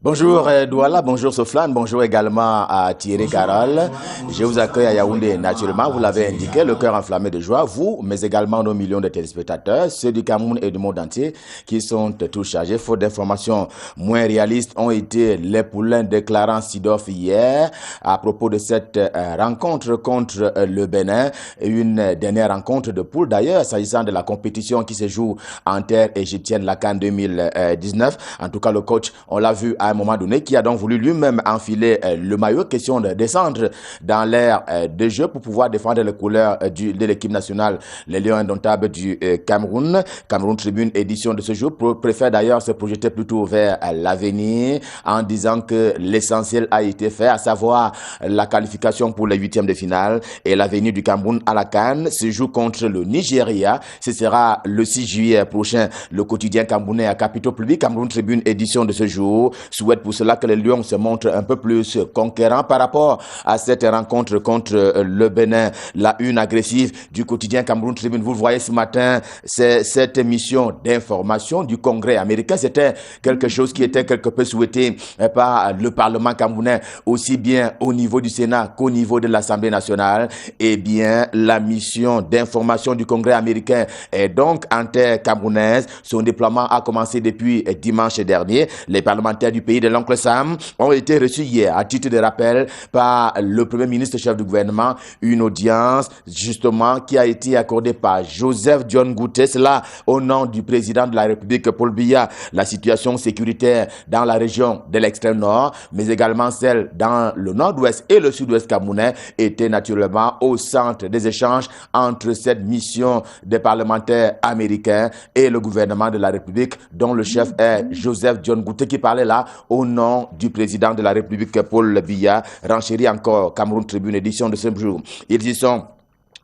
Bonjour Douala, bonjour Soflane, bonjour également à Thierry Carole. Je vous accueille à Yaoundé naturellement, vous l'avez indiqué, le cœur enflammé de joie, vous, mais également nos millions de téléspectateurs, ceux du Cameroun et du monde entier qui sont tous chargés. Faute d'informations moins réalistes ont été les poulains déclarant Sidoff hier à propos de cette rencontre contre le Bénin, une dernière rencontre de poule d'ailleurs, s'agissant de la compétition qui se joue en terre égyptienne, la CAN 2019. En tout cas, le coach, on l'a vu à un moment donné, qui a donc voulu lui-même enfiler le maillot, question de descendre dans l'air de jeu pour pouvoir défendre les couleurs de l'équipe nationale, les Lions indomptables du Cameroun. Cameroun Tribune édition de ce jour préfère d'ailleurs se projeter plutôt vers l'avenir en disant que l'essentiel a été fait, à savoir la qualification pour les huitièmes de finale et l'avenir du Cameroun à la CAN se joue contre le Nigeria. Ce sera le 6 juillet prochain. Le quotidien camerounais à capitaux publics, Cameroun Tribune édition de ce jour, souhaite pour cela que les Lions se montrent un peu plus conquérants par rapport à cette rencontre contre le Bénin. La une agressive du quotidien Cameroun Tribune. Vous le voyez ce matin, c'est cette émission d'information du Congrès américain. C'était quelque chose qui était quelque peu souhaité par le Parlement camerounais, aussi bien au niveau du Sénat qu'au niveau de l'Assemblée nationale. Eh bien, la mission d'information du Congrès américain est donc en terre camerounaise. Son déploiement a commencé depuis dimanche dernier. Les parlementaires du pays de l'oncle Sam ont été reçus hier à titre de rappel par le premier ministre chef du gouvernement, une audience justement qui a été accordée par Joseph John Goutet, cela au nom du président de la République Paul Biya. La situation sécuritaire dans la région de l'extrême nord, mais également celle dans le nord-ouest et le sud-ouest camerounais était naturellement au centre des échanges entre cette mission des parlementaires américains et le gouvernement de la République, dont le chef est Joseph John Goutet, qui parlait là au nom du président de la République Paul Biya. Renchérit encore Cameroun Tribune édition de ce jour. Ils y sont.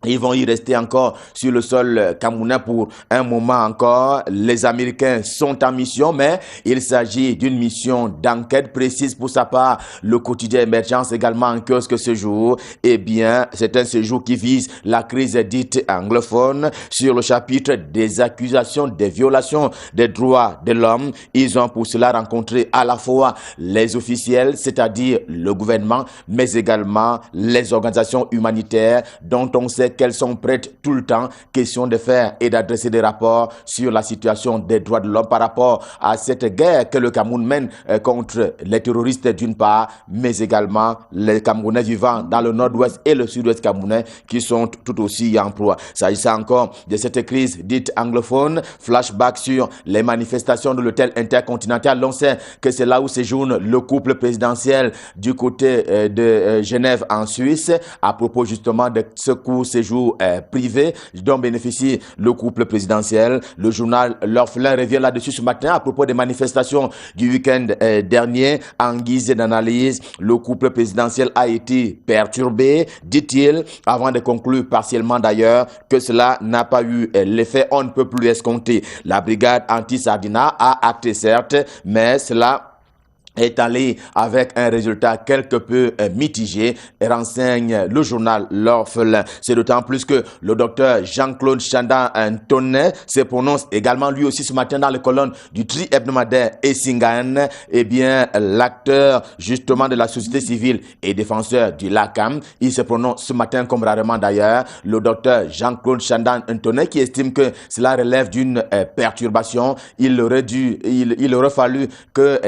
Ils vont y rester encore sur le sol camerounais pour un moment encore. Les Américains sont en mission, mais il s'agit d'une mission d'enquête précise pour sa part. Le quotidien Émergence également en kiosque ce jour. Eh bien, c'est un séjour qui vise la crise dite anglophone sur le chapitre des accusations des violations des droits de l'homme. Ils ont pour cela rencontré à la fois les officiels, c'est-à-dire le gouvernement, mais également les organisations humanitaires dont on sait qu'elles sont prêtes tout le temps, question de faire et d'adresser des rapports sur la situation des droits de l'homme par rapport à cette guerre que le Cameroun mène contre les terroristes d'une part, mais également les Camerounais vivant dans le nord-ouest et le sud-ouest camerounais qui sont tout aussi en proie. S'agissant encore de cette crise dite anglophone, flashback sur les manifestations de l'hôtel intercontinental, on sait que c'est là où séjourne le couple présidentiel du côté de Genève en Suisse, à propos justement de ce court séjour privé dont bénéficie le couple présidentiel. Le journal L'Orphelin revient là-dessus ce matin à propos des manifestations du week-end dernier. En guise d'analyse, le couple présidentiel a été perturbé, dit-il, avant de conclure partiellement d'ailleurs que cela n'a pas eu l'effet on ne peut plus escompter. La brigade anti-Sardina a acté certes, mais cela est allé avec un résultat quelque peu mitigé, renseigne le journal L'Orphelin. C'est d'autant plus que le docteur Jean-Claude Chandan-Tonnet se prononce également lui aussi ce matin dans les colonnes du tri-hebdomadaire Essingan. Eh bien, l'acteur justement de la société civile et défenseur du LACAM, il se prononce ce matin comme rarement d'ailleurs, le docteur Jean-Claude Chandan-Tonnet qui estime que cela relève d'une perturbation. Il aurait fallu que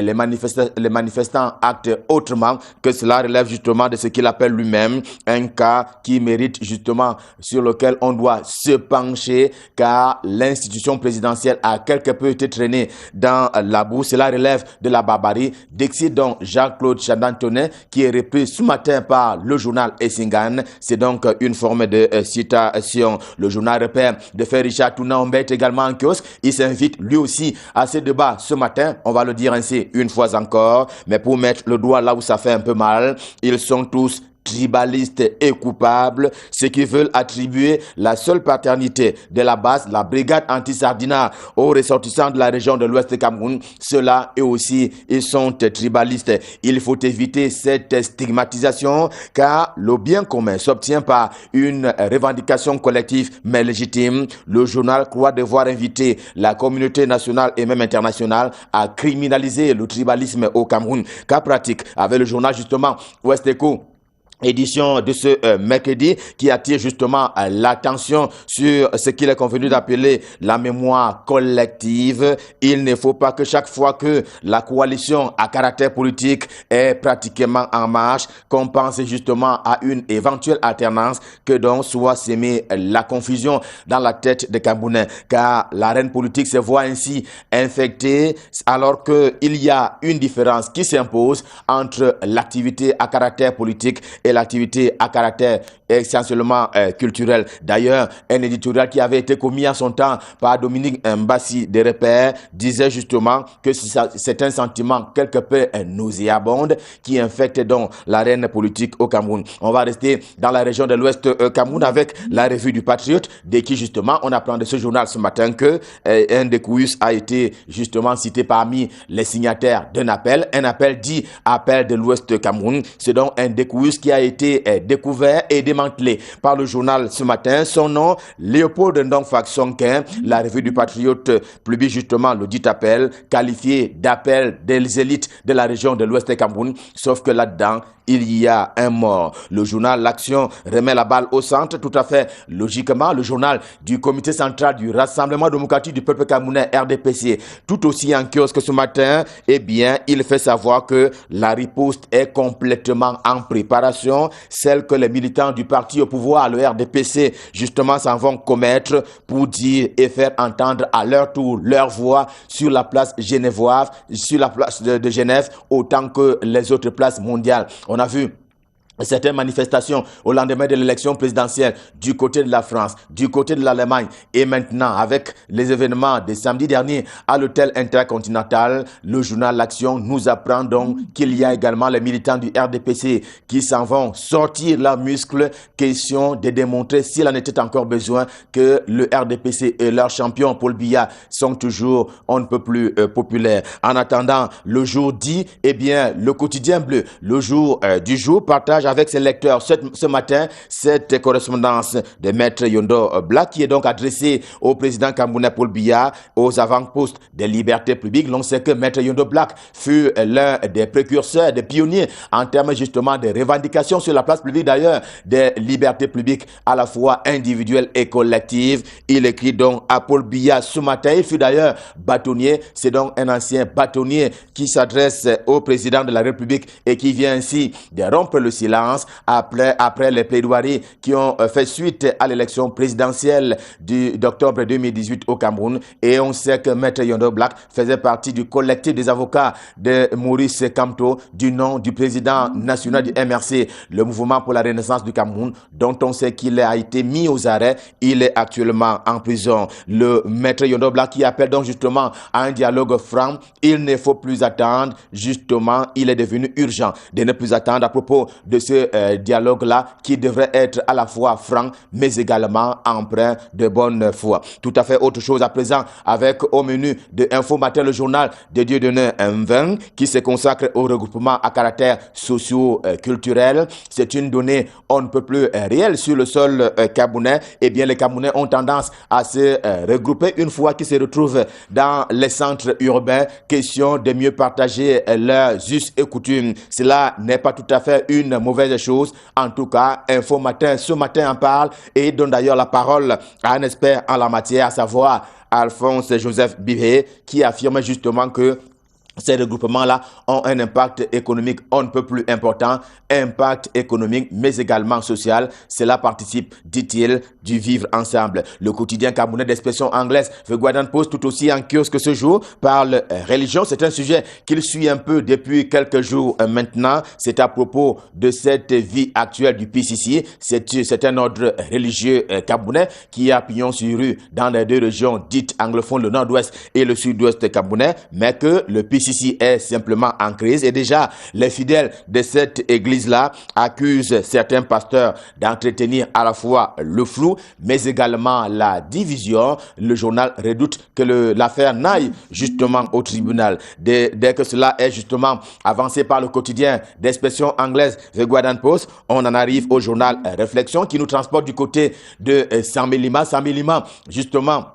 les manifestants actent autrement, que cela relève justement de ce qu'il appelle lui-même un cas qui mérite justement sur lequel on doit se pencher, car l'institution présidentielle a quelque peu été traînée dans la boue. Cela relève de la barbarie. Dixit donc Jean-Claude Chandan-Tonnet, qui est repris ce matin par le journal Essingan. C'est donc une forme de citation. Le journal repère de faire Richard Touna-Ombet également en kiosque. Il s'invite lui aussi à ce débat ce matin, on va le dire ainsi une fois encore, mais pour mettre le doigt là où ça fait un peu mal, ils sont tous tribalistes et coupables, ceux qui veulent attribuer la seule paternité de la base, la brigade anti-Sardina, aux ressortissants de la région de l'Ouest Cameroun, ceux-là, eux aussi, ils sont tribalistes. Il faut éviter cette stigmatisation car le bien commun s'obtient par une revendication collective mais légitime. Le journal croit devoir inviter la communauté nationale et même internationale à criminaliser le tribalisme au Cameroun. Cas pratique avec le journal justement Ouest Echo, édition de ce mercredi qui attire justement l'attention sur ce qu'il est convenu d'appeler la mémoire collective. Il ne faut pas que chaque fois que la coalition à caractère politique est pratiquement en marche, qu'on pense justement à une éventuelle alternance, que donc soit s'aimer la confusion dans la tête des Camerounais, car l'arène politique se voit ainsi infectée alors qu'il y a une différence qui s'impose entre l'activité à caractère politique et l'activité à caractère essentiellement culturel. D'ailleurs, un éditorial qui avait été commis en son temps par Dominique Mbassi des Repères disait justement que c'est un sentiment quelque peu nauséabond qui infecte donc l'arène politique au Cameroun. On va rester dans la région de l'Ouest Cameroun avec la revue du Patriote, de qui justement on apprend de ce journal ce matin que un des Kouyus a été justement cité parmi les signataires d'un appel, un appel dit appel de l'Ouest Cameroun. C'est donc un des Kouyus qui a été découvert et démantelé par le journal ce matin. Son nom, Léopold Ndongfak Sonkin. La revue du Patriote publie justement le dit appel, qualifié d'appel des élites de la région de l'Ouest Cameroun, sauf que là-dedans, il y a un mort. Le journal L'Action remet la balle au centre, tout à fait logiquement. Le journal du comité central du Rassemblement démocratique du peuple camerounais, RDPC, tout aussi en kiosque ce matin, eh bien, il fait savoir que la riposte est complètement en préparation, celle que les militants du parti au pouvoir, le RDPC, justement, s'en vont commettre pour dire et faire entendre à leur tour leur voix sur la place genevoise, sur la place de Genève, autant que les autres places mondiales. On a vu certaines manifestations au lendemain de l'élection présidentielle du côté de la France, du côté de l'Allemagne et maintenant avec les événements de samedi dernier à l'hôtel Intercontinental, le journal L'Action nous apprend donc qu'il y a également les militants du RDPC qui s'en vont sortir leurs muscles, question de démontrer s'il en était encore besoin que le RDPC et leur champion Paul Biya sont toujours on ne peut plus populaires. En attendant, le jour dit, eh bien, le quotidien bleu, le jour du jour partage avec ses lecteurs ce matin cette correspondance de Maître Yondo Black qui est donc adressée au président camerounais Paul Biya, aux avant-postes des libertés publiques. L'on sait que Maître Yondo Black fut l'un des précurseurs, des pionniers en termes justement de revendications sur la place publique, d'ailleurs des libertés publiques à la fois individuelles et collectives. Il écrit donc à Paul Biya ce matin. Il fut d'ailleurs bâtonnier. C'est donc un ancien bâtonnier qui s'adresse au président de la République et qui vient ainsi de rompre le silence après les plaidoiries qui ont fait suite à l'élection présidentielle d'octobre 2018 au Cameroun. Et on sait que Maître Yondo Black faisait partie du collectif des avocats de Maurice Kamto, du nom du président national du MRC, le mouvement pour la renaissance du Cameroun, dont on sait qu'il a été mis aux arrêts. Il est actuellement en prison. Le Maître Yondo Black qui appelle donc justement à un dialogue franc. Il ne faut plus attendre. Justement, il est devenu urgent de ne plus attendre à propos de ce dialogue-là qui devrait être à la fois franc mais également empreint de bonne foi. Tout à fait autre chose à présent avec au menu de Info Matin, le journal de Dieudonné Mveng qui se consacre au regroupement à caractère socio-culturel. C'est une donnée on ne peut plus réelle sur le sol camerounais. Eh bien, les Camerounais ont tendance à se regrouper une fois qu'ils se retrouvent dans les centres urbains. Question de mieux partager leurs us et coutumes. Cela n'est pas tout à fait une mauvaise chose. En tout cas, Info Matin, ce matin en parle et donne d'ailleurs la parole à un expert en la matière, à savoir Alphonse Joseph Bibé, qui affirme justement que ces regroupements-là ont un impact économique on ne peut plus important, impact économique mais également social. Cela participe, dit-il, du vivre ensemble. Le quotidien camerounais d'expression anglaise, The Guardian Post, tout aussi en kiosque ce jour, parle religion. C'est un sujet qu'il suit un peu depuis quelques jours maintenant. C'est à propos de cette vie actuelle du PCC. C'est un ordre religieux camerounais qui a pignon sur rue dans les deux régions dites anglophones, le nord-ouest et le sud-ouest camerounais, mais que le PCC Sisi est simplement en crise et déjà les fidèles de cette église-là accusent certains pasteurs d'entretenir à la fois le flou mais également la division. Le journal redoute que l'affaire n'aille justement au tribunal. Dès que cela est justement avancé par le quotidien d'expression anglaise The Guardian Post, on en arrive au journal Réflexion qui nous transporte du côté de Samé-Lima. Samé-Lima, justement,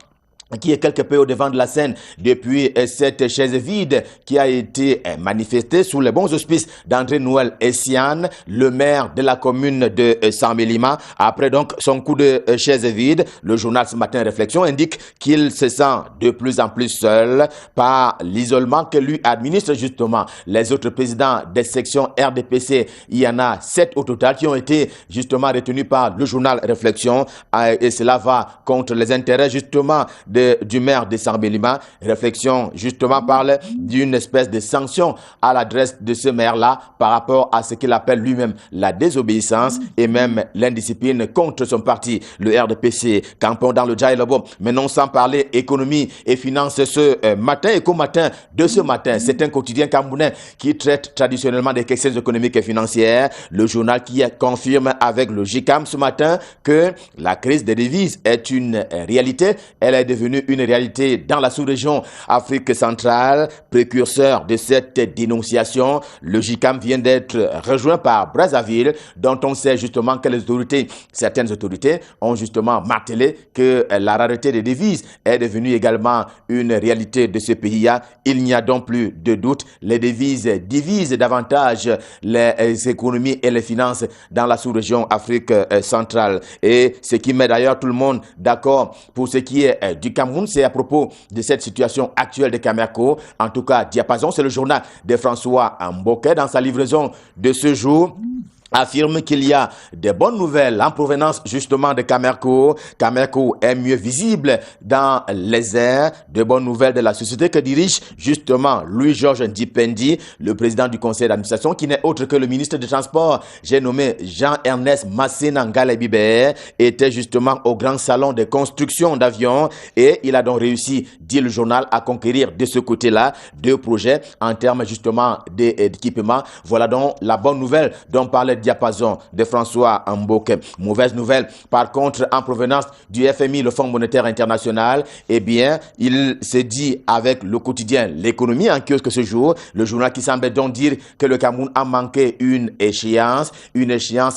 qui est quelque peu au devant de la scène depuis cette chaise vide qui a été manifestée sous les bons auspices d'André Noël Essiane, le maire de la commune de Samé-Lima. Après donc son coup de chaise vide, le journal Ce Matin Réflexion indique qu'il se sent de plus en plus seul par l'isolement que lui administre justement les autres présidents des sections RDPC. Il y en a 7 au total qui ont été justement retenus par le journal Réflexion et cela va contre les intérêts justement du maire de Samé-Lima. Réflexion justement parle d'une espèce de sanction à l'adresse de ce maire-là par rapport à ce qu'il appelle lui-même la désobéissance et même l'indiscipline contre son parti, le RDPC. Campons dans le Djaïlobo. Mais non sans parler économie et finances ce matin. Éco-matin de ce matin, c'est un quotidien camerounais qui traite traditionnellement des questions économiques et financières. Le journal qui confirme avec le JICAM ce matin que la crise des devises est une réalité. Elle est devenue une réalité dans la sous-région Afrique centrale, précurseur de cette dénonciation. Le JICAM vient d'être rejoint par Brazzaville, dont on sait justement que certaines autorités ont justement martelé que la rareté des devises est devenue également une réalité de ce pays-là. Il n'y a donc plus de doute. Les devises divisent davantage les économies et les finances dans la sous-région Afrique centrale. Et ce qui met d'ailleurs tout le monde d'accord pour ce qui est du Cameroun, c'est à propos de cette situation actuelle de Camerco. En tout cas, Diapason, c'est le journal de François Mboké dans sa livraison de ce jour, affirme qu'il y a des bonnes nouvelles en provenance justement de Camerco. Camerco est mieux visible dans les airs. De bonnes nouvelles de la société que dirige justement Louis-Georges Ndipendi, le président du conseil d'administration, qui n'est autre que le ministre des Transports. J'ai nommé Jean-Ernest Massena Ngale-Bibert, était justement au grand salon de construction d'avions et il a donc réussi, dit le journal, à conquérir de ce côté-là 2 projets en termes justement d'équipement. Voilà donc la bonne nouvelle dont parlait Diapason de François Mboké. Mauvaise nouvelle, par contre, en provenance du FMI, le Fonds monétaire international, eh bien, il se dit avec le quotidien L'économie en kiosque ce jour, le journal qui semble donc dire que le Cameroun a manqué une échéance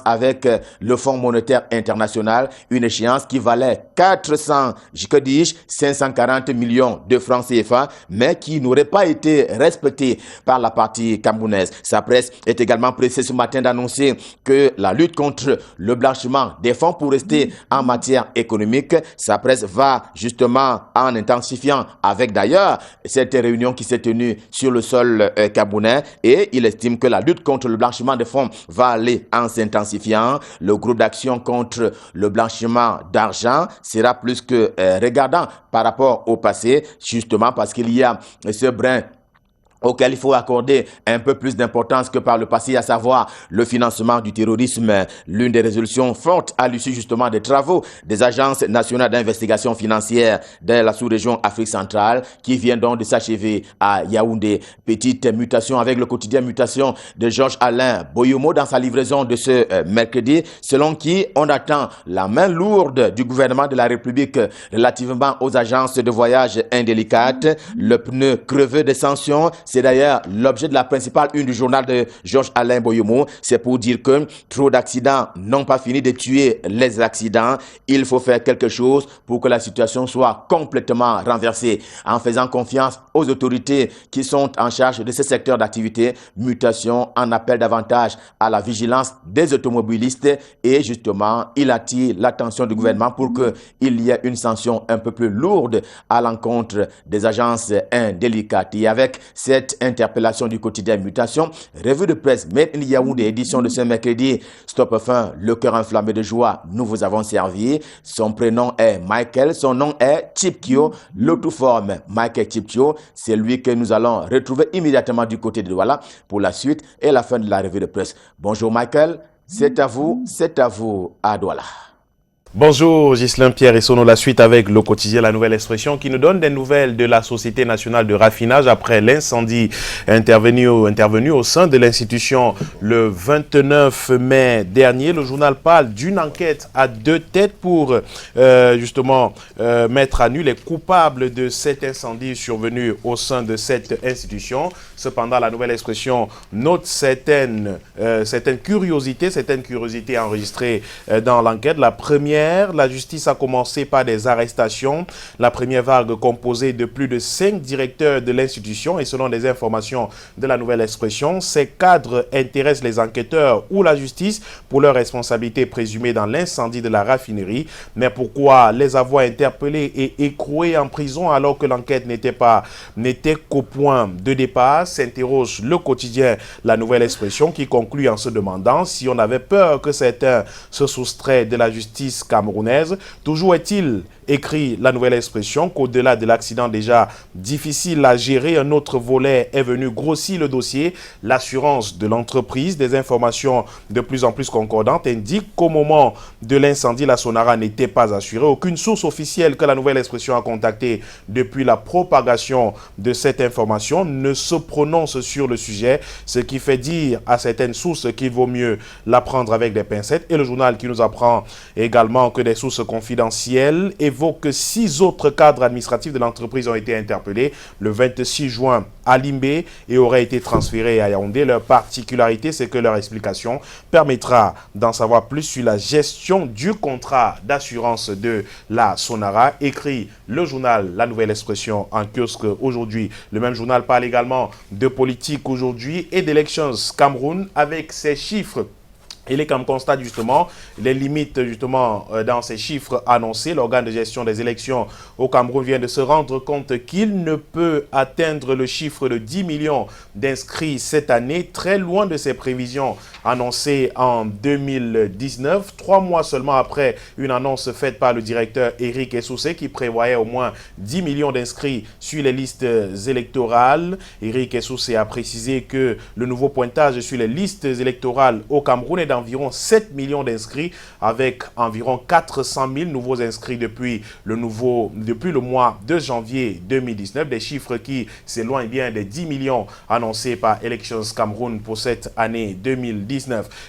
avec le Fonds monétaire international, une échéance qui valait 540 millions de francs CFA, mais qui n'aurait pas été respectée par la partie camerounaise. Sa presse est également pressée ce matin d'annoncer que la lutte contre le blanchiment des fonds pour rester en matière économique, sa presse va justement en intensifiant avec d'ailleurs cette réunion qui s'est tenue sur le sol camerounais et il estime que la lutte contre le blanchiment des fonds va aller en s'intensifiant. Le groupe d'action contre le blanchiment d'argent sera plus que regardant par rapport au passé, justement parce qu'il y a ce brin auquel il faut accorder un peu plus d'importance que par le passé, à savoir le financement du terrorisme. L'une des résolutions fortes à l'issue justement des travaux des agences nationales d'investigation financière de la sous-région Afrique centrale qui vient donc de s'achever à Yaoundé. Petite mutation avec le quotidien Mutation de Georges-Alain Boyomo dans sa livraison de ce mercredi, selon qui on attend la main lourde du gouvernement de la République relativement aux agences de voyage indélicates, le pneu crevé de sanctions. C'est d'ailleurs l'objet de la principale une du journal de Georges-Alain Boyomo. C'est pour dire que trop d'accidents n'ont pas fini de tuer les accidents. Il faut faire quelque chose pour que la situation soit complètement renversée. En faisant confiance aux autorités qui sont en charge de ce secteur d'activité, Mutation en appelle davantage à la vigilance des automobilistes et justement, il attire l'attention du gouvernement pour qu'il y ait une sanction un peu plus lourde à l'encontre des agences indélicates. Et avec cette interpellation du quotidien Mutation, revue de presse Made in Yaoundé, édition de ce mercredi, Stop fin, le cœur enflammé de joie, nous vous avons servi. Son prénom est Michael, son nom est Chipkio, l'autoforme Michael Chipkio, c'est lui que nous allons retrouver immédiatement du côté de Douala pour la suite et la fin de la revue de presse. Bonjour Michael, c'est à vous à Douala. Bonjour, Ghislain Pierre et Sono, la suite avec le quotidien La Nouvelle Expression qui nous donne des nouvelles de la Société nationale de raffinage après l'incendie intervenu au sein de l'institution le 29 mai dernier. Le journal parle d'une enquête à deux têtes pour mettre à nu les coupables de cet incendie survenu au sein de cette institution. Cependant, La Nouvelle Expression note certaines curiosités enregistrées dans l'enquête. La première, la justice a commencé par des arrestations. La première vague composée de plus de 5 directeurs de l'institution et selon des informations de La Nouvelle Expression, ces cadres intéressent les enquêteurs ou la justice pour leur responsabilité présumée dans l'incendie de la raffinerie. Mais pourquoi les avoir interpellés et écroués en prison alors que l'enquête n'était qu'au point de départ, s'interroge le quotidien La Nouvelle Expression qui conclut en se demandant si on avait peur que certains se soustraient de la justice camerounaise. Toujours est-il, écrit La Nouvelle Expression, qu'au-delà de l'accident déjà difficile à gérer, un autre volet est venu grossir le dossier, l'assurance de l'entreprise. Des informations de plus en plus concordantes indiquent qu'au moment de l'incendie, la Sonara n'était pas assurée. Aucune source officielle que La Nouvelle Expression a contactée depuis la propagation de cette information ne se prononce sur le sujet, ce qui fait dire à certaines sources qu'il vaut mieux la prendre avec des pincettes. Et le journal qui nous apprend également que des sources confidentielles évoquent que 6 autres cadres administratifs de l'entreprise ont été interpellés le 26 juin à Limbé et auraient été transférés à Yaoundé. Leur particularité, c'est que leur explication permettra d'en savoir plus sur la gestion du contrat d'assurance de la Sonara, écrit le journal La Nouvelle Expression en kiosque aujourd'hui. Le même journal parle également de politique aujourd'hui et d'élections Cameroun avec ses chiffres. Et les CAM constatent justement les limites dans ces chiffres annoncés. L'organe de gestion des élections au Cameroun vient de se rendre compte qu'il ne peut atteindre le chiffre de 10 millions d'inscrits cette année, très loin de ses prévisions annoncées en 2019, 3 mois seulement après une annonce faite par le directeur Eric Essoussé qui prévoyait au moins 10 millions d'inscrits sur les listes électorales. Eric Essoussé a précisé que le nouveau pointage sur les listes électorales au Cameroun est d'environ 7 millions d'inscrits avec environ 400 000 nouveaux inscrits depuis le mois de janvier 2019. Des chiffres qui s'éloignent bien des 10 millions annoncés par Elections Cameroun pour cette année 2019.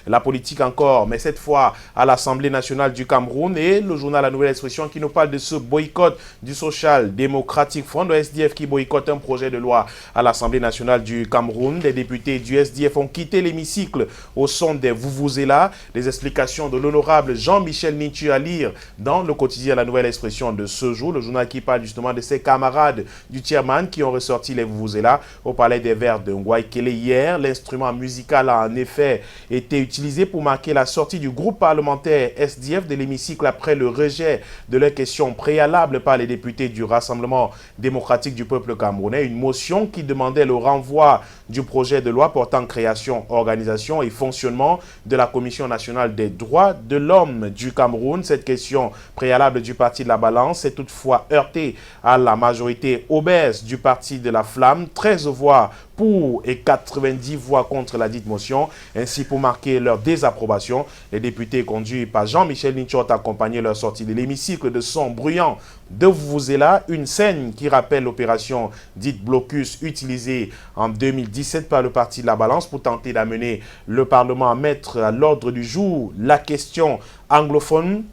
La politique encore, mais cette fois à l'Assemblée nationale du Cameroun et le journal La Nouvelle Expression qui nous parle de ce boycott du Social Democratic Front, le SDF qui boycotte un projet de loi à l'Assemblée nationale du Cameroun. Les députés du SDF ont quitté l'hémicycle au son des vuvuzela. Les explications de l'honorable Jean-Michel Nintu à lire dans le quotidien La Nouvelle Expression de ce jour. Le journal qui parle justement de ses camarades du chairman qui ont ressorti les vuvuzela au Palais des Verts de Ngouaïkele hier. L'instrument musical a en effet été utilisé pour marquer la sortie du groupe parlementaire SDF de l'hémicycle après le rejet de leurs questions préalables par les députés du Rassemblement démocratique du peuple camerounais. Une motion qui demandait le renvoi du projet de loi portant création, organisation et fonctionnement de la Commission nationale des droits de l'homme du Cameroun. Cette question préalable du Parti de la Balance est toutefois heurtée à la majorité obèse du Parti de la Flamme. 13 voix pour et 90 voix contre la dite motion. Ainsi, pour marquer leur désapprobation, les députés conduits par Jean-Michel Nintu ont accompagné leur sortie de l'hémicycle de sons bruyants de vuvuzela, une scène qui rappelle l'opération dite blocus utilisée en 2017 par le Parti de la Balance pour tenter d'amener le Parlement à mettre à l'ordre du jour la question anglophone.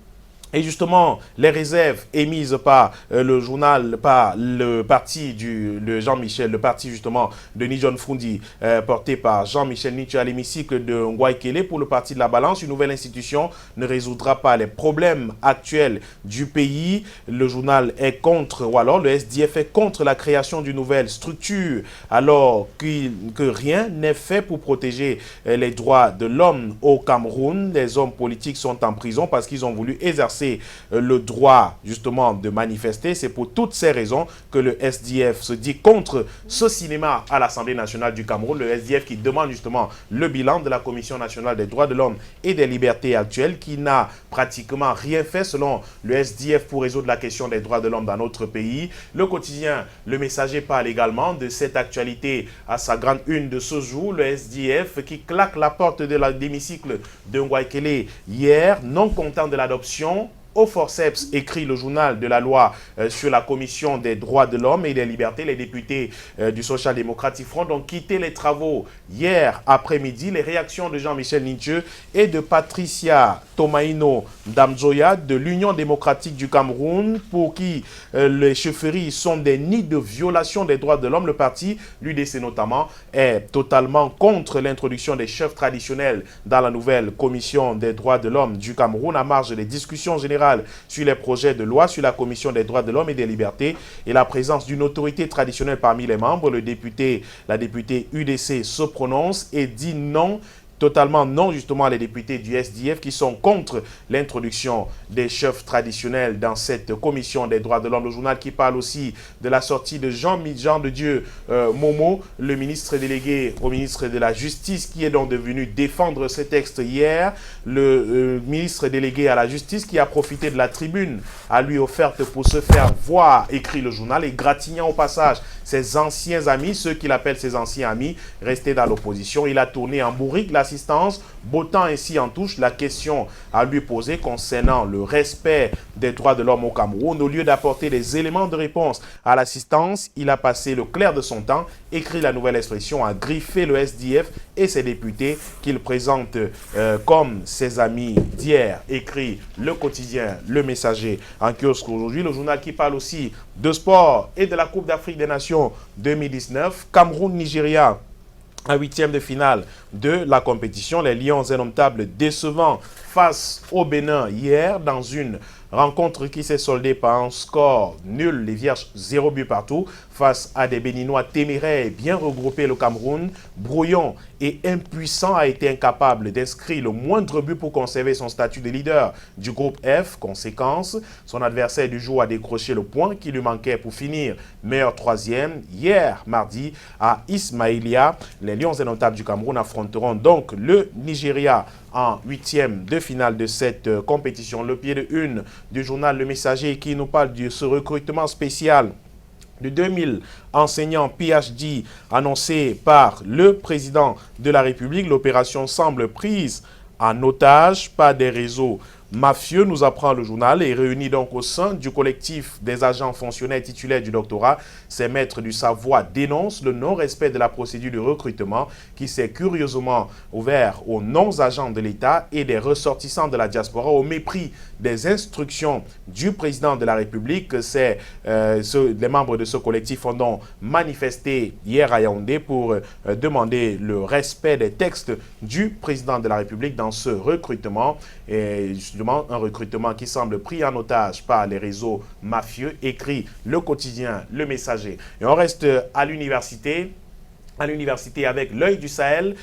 Et justement, les réserves émises par le journal, par le parti de Jean-Michel, le parti justement de Nijon Fundi, porté par Jean-Michel Nintu à l'hémicycle de Ngouaïkele pour le Parti de la Balance. Une nouvelle institution ne résoudra pas les problèmes actuels du pays. Le journal est contre, ou alors le SDF est contre la création d'une nouvelle structure, alors que rien n'est fait pour protéger les droits de l'homme au Cameroun. Les hommes politiques sont en prison parce qu'ils ont voulu exercer le droit justement de manifester. C'est pour toutes ces raisons que le SDF se dit contre ce cinéma à l'Assemblée nationale du Cameroun. Le SDF qui demande justement le bilan de la Commission nationale des droits de l'homme et des libertés actuelles qui n'a pratiquement rien fait selon le SDF pour résoudre la question des droits de l'homme dans notre pays. Le quotidien Le Messager parle également de cette actualité à sa grande une de ce jour. Le SDF qui claque la porte de l'hémicycle de Ngouaïkele hier, non content de l'adoption au forceps, écrit le journal de la loi sur la commission des droits de l'homme et des libertés. Les députés du Social Democratic Front ont quitté les travaux hier après-midi. Les réactions de Jean-Michel Ninche et de Patricia Tomaino Damzoya de l'Union démocratique du Cameroun, pour qui les chefferies sont des nids de violation des droits de l'homme. Le parti, l'UDC notamment, est totalement contre l'introduction des chefs traditionnels dans la nouvelle commission des droits de l'homme du Cameroun, à marge des discussions générales sur les projets de loi sur la commission des droits de l'homme et des libertés et la présence d'une autorité traditionnelle parmi les membres. La députée UDC se prononce et dit non, totalement non, justement, les députés du SDF qui sont contre l'introduction des chefs traditionnels dans cette commission des droits de l'homme. Le journal qui parle aussi de la sortie de Jean de Dieu Momo, le ministre délégué au ministre de la Justice, qui est donc devenu défendre ce texte hier. Le ministre délégué à la Justice qui a profité de la tribune à lui offerte pour se faire voir, écrit le journal, et gratignant au passage ses anciens amis, ceux qu'il appelle ses anciens amis, restés dans l'opposition. Il a tourné en bourrique l'assistance, bottant ainsi en touche la question à lui poser concernant le respect des droits de l'homme au Cameroun. Au lieu d'apporter des éléments de réponse à l'assistance, il a passé le clair de son temps, écrit la nouvelle expression, à griffer le SDF et ses députés qu'il présente comme ses amis d'hier, écrit le quotidien Le Messager en kiosque aujourd'hui. Le journal qui parle aussi de sport et de la Coupe d'Afrique des Nations 2019, Cameroun-Nigeria en huitième de finale de la compétition. Les Lions indomptables décevants face au Bénin hier dans une rencontre qui s'est soldée par un score nul, les Vierges 0 but partout, face à des Béninois téméraires bien regroupés. Le Cameroun, brouillon et impuissant, a été incapable d'inscrire le moindre but pour conserver son statut de leader du groupe F. Conséquence, son adversaire du jour a décroché le point qui lui manquait pour finir meilleur troisième. Hier, mardi, à Ismaïlia, les Lions indomptables du Cameroun affronteront donc le Nigeria en huitième de finale de cette compétition. Le pied de une du journal Le Messager qui nous parle de ce recrutement spécial de 2000 enseignants PhD annoncé par le président de la République. L'opération semble prise en otage par des réseaux mafieux, nous apprend le journal, et réunis donc au sein du collectif des agents fonctionnaires titulaires du doctorat. Ces maîtres du savoir dénoncent le non-respect de la procédure de recrutement qui s'est curieusement ouvert aux non-agents de l'État et des ressortissants de la diaspora, au mépris des instructions du président de la République. Les membres de ce collectif ont donc manifesté hier à Yaoundé pour demander le respect des textes du président de la République dans ce recrutement, et justement un recrutement qui semble pris en otage par les réseaux mafieux, écrit le quotidien Le Messager. Et on reste à l'université avec l'œil du Sahel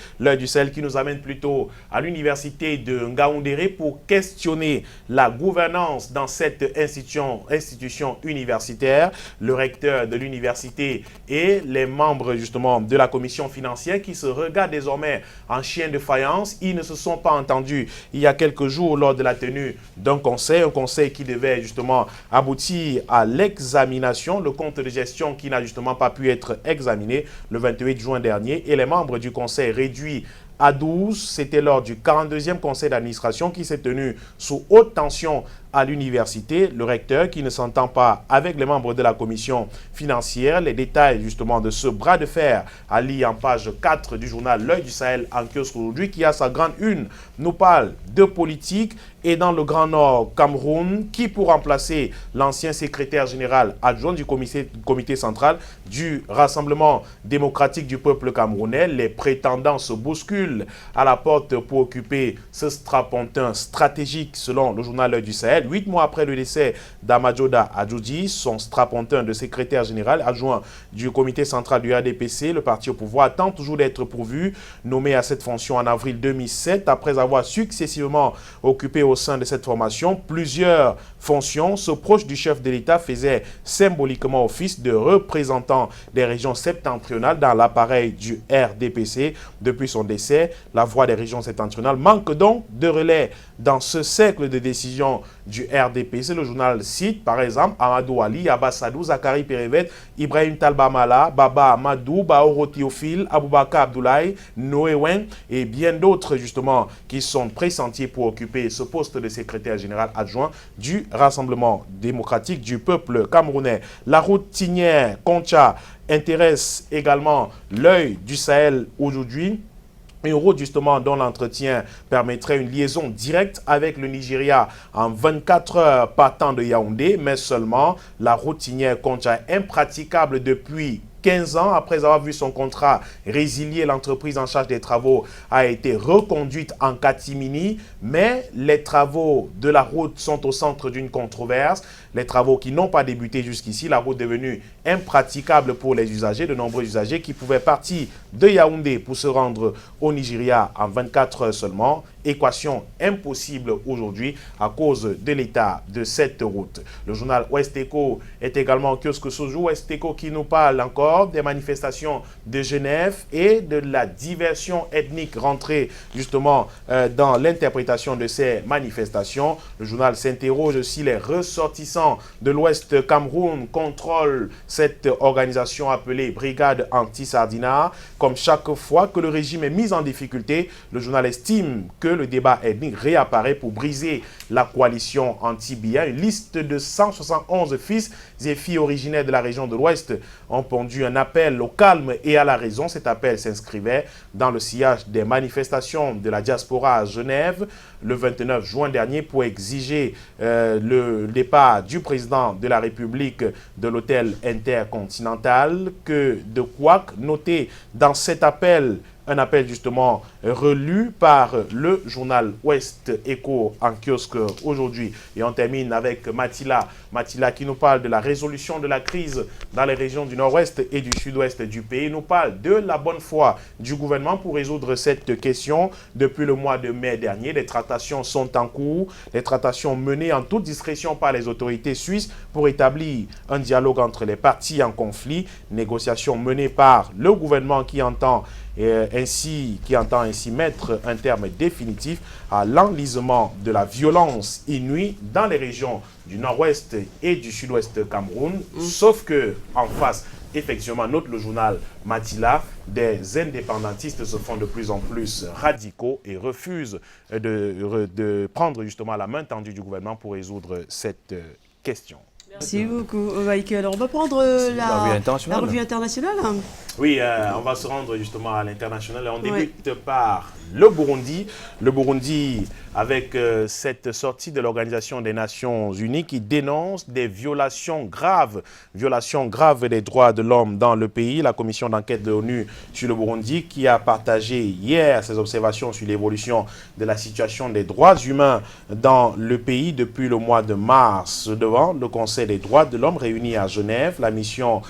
qui nous amène plutôt à l'université de Ngaoundéré pour questionner la gouvernance dans cette institution universitaire. Le recteur de l'université et les membres justement de la commission financière qui se regardent désormais en chien de faïence. Ils ne se sont pas entendus il y a quelques jours lors de la tenue d'un conseil, un conseil qui devait justement aboutir à l'examination, le compte de gestion qui n'a justement pas pu être examiné le 28 juin dernier, et les membres du conseil réduits à 12. C'était lors du 42e conseil d'administration qui s'est tenu sous haute tension à l'université. Le recteur qui ne s'entend pas avec les membres de la commission financière. Les détails justement de ce bras de fer à lire en page 4 du journal L'œil du Sahel en kiosque aujourd'hui, qui a sa grande une nous parle de politique. Et dans le Grand Nord, Cameroun, qui pour remplacer l'ancien secrétaire général adjoint du comité central du Rassemblement démocratique du peuple camerounais, les prétendants se bousculent à la porte pour occuper ce strapontin stratégique selon le journal L'œil du Sahel. 8 mois après le décès d'Amadjoda Adjoudi, son strapontin de secrétaire général adjoint du comité central du RDPC, le parti au pouvoir, attend toujours d'être pourvu. Nommé à cette fonction en avril 2007, après avoir successivement occupé au sein de cette formation plusieurs fonctions, ce proche du chef de l'État faisait symboliquement office de représentant des régions septentrionales dans l'appareil du RDPC. Depuis son décès, la voix des régions septentrionales manque donc de relais dans ce cercle de décision du RDPC. Le journal cite par exemple Amadou Ali, Abassadou, Zakari Perevet, Ibrahim Talbamala, Baba Amadou, Baoro Théophile, Aboubaka Abdoulaye, Noé Wen et bien d'autres justement qui sont pressentis pour occuper ce poste de secrétaire général adjoint du Rassemblement démocratique du peuple camerounais. La route Tignière-Concha intéresse également l'œil du Sahel aujourd'hui. Une route justement dont l'entretien permettrait une liaison directe avec le Nigeria en 24 heures partant de Yaoundé, mais seulement la route Tignière-Concha impraticable depuis 15 ans après avoir vu son contrat résilié, l'entreprise en charge des travaux a été reconduite en catimini, mais les travaux de la route sont au centre d'une controverse. Les travaux qui n'ont pas débuté jusqu'ici, la route devenue impraticable pour les usagers, de nombreux usagers qui pouvaient partir de Yaoundé pour se rendre au Nigeria en 24 heures seulement. Équation impossible aujourd'hui à cause de l'état de cette route. Le journal Ouest Echo est également au kiosque Sojou. Ouest Echo qui nous parle encore des manifestations de Genève et de la diversion ethnique rentrée justement dans l'interprétation de ces manifestations. Le journal s'interroge si les ressortissants de l'Ouest Cameroun contrôlent cette organisation appelée Brigade Anti-Sardina. Comme chaque fois que le régime est mis en difficulté, le journal estime que le débat ethnique réapparaît pour briser la coalition anti-Biya. Une liste de 171 fils et filles originaires de la région de l'Ouest ont pondu un appel au calme et à la raison. Cet appel s'inscrivait dans le sillage des manifestations de la diaspora à Genève le 29 juin dernier pour exiger le départ du président de la République de l'hôtel intercontinental. Que de quoi noter dans cet appel, un appel justement relu par le journal Ouest Echo en kiosque aujourd'hui. Et on termine avec Matila. Matila qui nous parle de la résolution de la crise dans les régions du nord-ouest et du sud-ouest du pays. Nous parle de la bonne foi du gouvernement pour résoudre cette question. Depuis le mois de mai dernier, les tractations sont en cours. Les tractations menées en toute discrétion par les autorités suisses pour établir un dialogue entre les parties en conflit. Négociations menées par le gouvernement qui entend ainsi mettre un terme définitif à l'enlisement de la violence inouïe dans les régions du nord-ouest et du sud-ouest Cameroun. Sauf que en face, effectivement, note le journal Matila, des indépendantistes se font de plus en plus radicaux et refusent de prendre justement la main tendue du gouvernement pour résoudre cette question. Merci beaucoup, Michael. On va prendre la revue internationale. Oui, on va se rendre justement à l'international. On débute par le Burundi. Le Burundi, avec cette sortie de l'Organisation des Nations Unies qui dénonce des violations graves des droits de l'homme dans le pays. La commission d'enquête de l'ONU sur le Burundi qui a partagé hier ses observations sur l'évolution de la situation des droits humains dans le pays depuis le mois de mars devant le Conseil des droits de l'homme réuni à Genève. La mission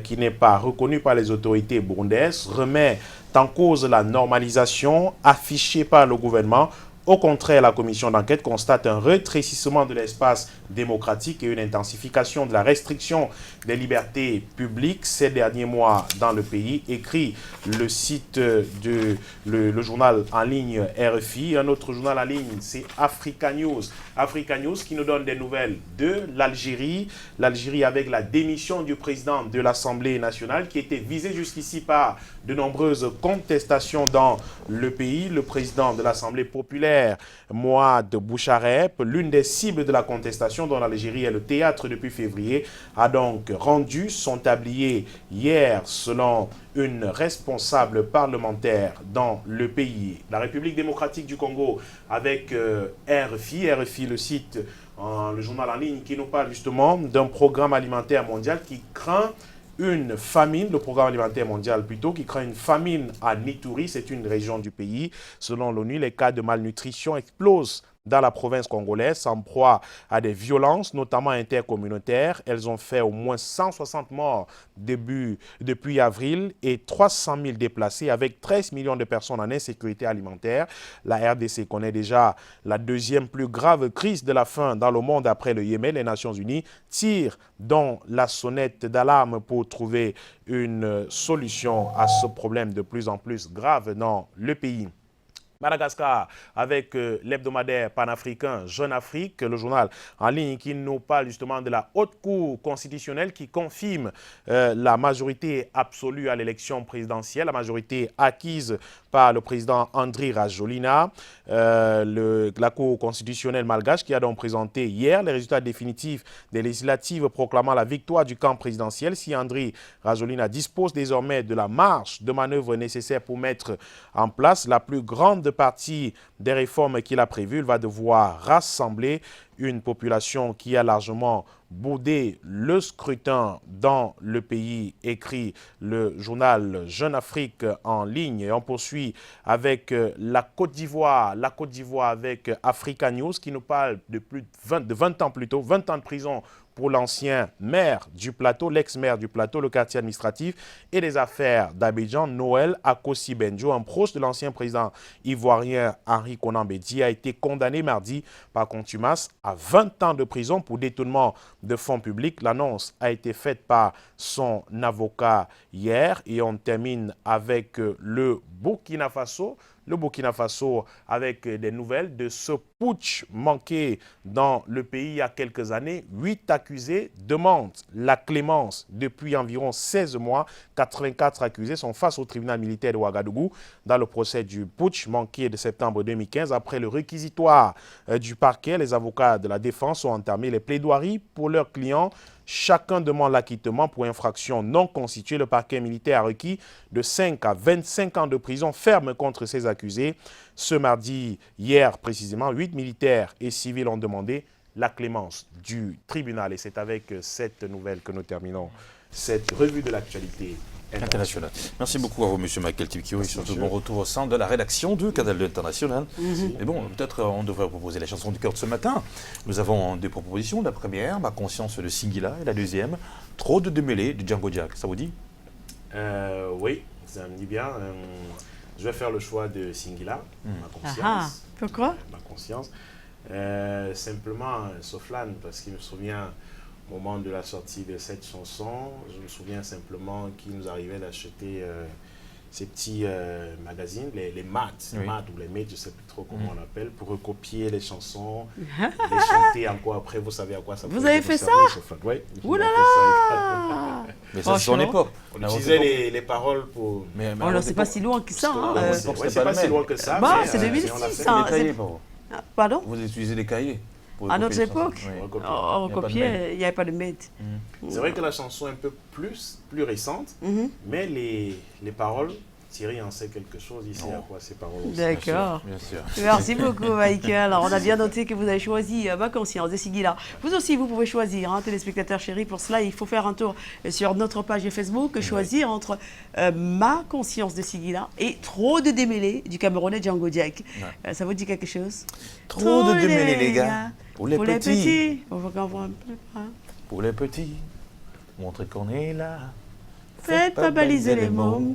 qui n'est pas reconnue par les autorités burundaises remet en cause la normalisation affichée par le gouvernement. Au contraire, la commission d'enquête constate un rétrécissement de l'espace démocratique et une intensification de la restriction des libertés publiques ces derniers mois dans le pays, écrit le site de le journal en ligne RFI. Un autre journal en ligne, c'est Africa News. Africa News qui nous donne des nouvelles de l'Algérie. L'Algérie avec la démission du président de l'Assemblée nationale qui était visé jusqu'ici par de nombreuses contestations dans le pays. Le président de l'Assemblée populaire, Mouad Bouchareb, l'une des cibles de la contestation dont l'Algérie est le théâtre depuis février, a donc rendu son tablier hier selon une responsable parlementaire dans le pays. La République démocratique du Congo avec RFI, le site, le journal en ligne qui nous parle justement d'un programme alimentaire mondial qui craint une famine, le programme alimentaire mondial plutôt, qui craint une famine à Ituri, c'est une région du pays. Selon l'ONU, les cas de malnutrition explosent dans la province congolaise, en proie à des violences, notamment intercommunautaires. Elles ont fait au moins 160 morts depuis avril et 300 000 déplacés, avec 13 millions de personnes en insécurité alimentaire. La RDC connaît déjà la deuxième plus grave crise de la faim dans le monde après le Yémen. Les Nations Unies tirent dans la sonnette d'alarme pour trouver une solution à ce problème de plus en plus grave dans le pays. Madagascar, avec l'hebdomadaire panafricain Jeune Afrique, le journal en ligne qui nous parle justement de la haute cour constitutionnelle qui confirme la majorité absolue à l'élection présidentielle, la majorité acquise par le président Andry Rajoelina. La cour constitutionnelle malgache qui a donc présenté hier les résultats définitifs des législatives proclamant la victoire du camp présidentiel. Si Andry Rajoelina dispose désormais de la marge de manœuvre nécessaire pour mettre en place la plus grande partie des réformes qu'il a prévues, il va devoir rassembler une population qui a largement boudé le scrutin dans le pays, écrit le journal Jeune Afrique en ligne. Et on poursuit avec la Côte d'Ivoire avec Africa News qui nous parle de plus de 20 ans plus tôt, 20 ans de prison pour l'ancien maire du plateau, l'ex-maire du plateau, le quartier administratif et des affaires d'Abidjan, Noël Akossi Benjo, un proche de l'ancien président ivoirien Henri Konan Bédié, a été condamné mardi par contumace à 20 ans de prison pour détournement de fonds publics. L'annonce a été faite par son avocat hier et on termine avec le Burkina Faso. Le Burkina Faso avec des nouvelles de ce putsch manqué dans le pays il y a quelques années. 8 accusés demandent la clémence depuis environ 16 mois. 84 accusés sont face au tribunal militaire de Ouagadougou dans le procès du putsch manqué de septembre 2015. Après le réquisitoire du parquet, les avocats de la défense ont entamé les plaidoiries pour leurs clients. Chacun demande l'acquittement pour infraction non constituée. Le parquet militaire a requis de 5 à 25 ans de prison ferme contre ces accusés. Ce mardi, hier précisément, 8 militaires et civils ont demandé la clémence du tribunal. Et c'est avec cette nouvelle que nous terminons cette revue de l'actualité internationale. Merci beaucoup à vous, M. Michael Tibkio, et surtout bon retour au sein de la rédaction du Canal International. Mais bon, peut-être on devrait proposer la chanson du cœur de ce matin. Nous avons deux propositions. La première, Ma conscience de Singila, et la deuxième, Trop de démêlés de Django Jack. Ça vous dit? Oui, ça me dit bien. Je vais faire le choix de Singila, Ma conscience. Ah, pourquoi? Ma conscience. Simplement, Soflane, parce qu'il me souvient au moment de la sortie de cette chanson, je me souviens simplement qu'il nous arrivait d'acheter ces petits magazines, les maths, oui. Maths ou les maths, je ne sais plus trop comment on appelle, pour recopier les chansons, les chanter encore après, vous savez à quoi ça peut. Vous avez fait ça? Oui. Ouh là là! Mais ça, c'est son époque. On utilisait les paroles pour... Mais Oh non, c'est pas si loin que ça. Hein. C'est pas si loin que ça. Bah, mais, c'est 2006. Des cahiers, Pardon? vous utilisez des cahiers À notre époque, oui. on recopiait, il n'y avait pas de maître. C'est vrai que la chanson est un peu plus récente, mais les paroles, Thierry en sait quelque chose, il sait à quoi ces paroles aussi. D'accord. Bien sûr. Merci beaucoup, Michael. Alors, on a bien noté que vous avez choisi Ma conscience de Singila. Vous aussi, vous pouvez choisir, hein, téléspectateurs chéris. Pour cela, il faut faire un tour sur notre page Facebook, choisir entre Ma conscience de Singila et Trop de démêlés du Camerounais Django Jack. Ça vous dit quelque chose? Trop de démêlés, les gars. Pour les petits. On va voir un peu. Hein. Pour les petits. Montrer qu'on est là. Faites pas baliser les mots.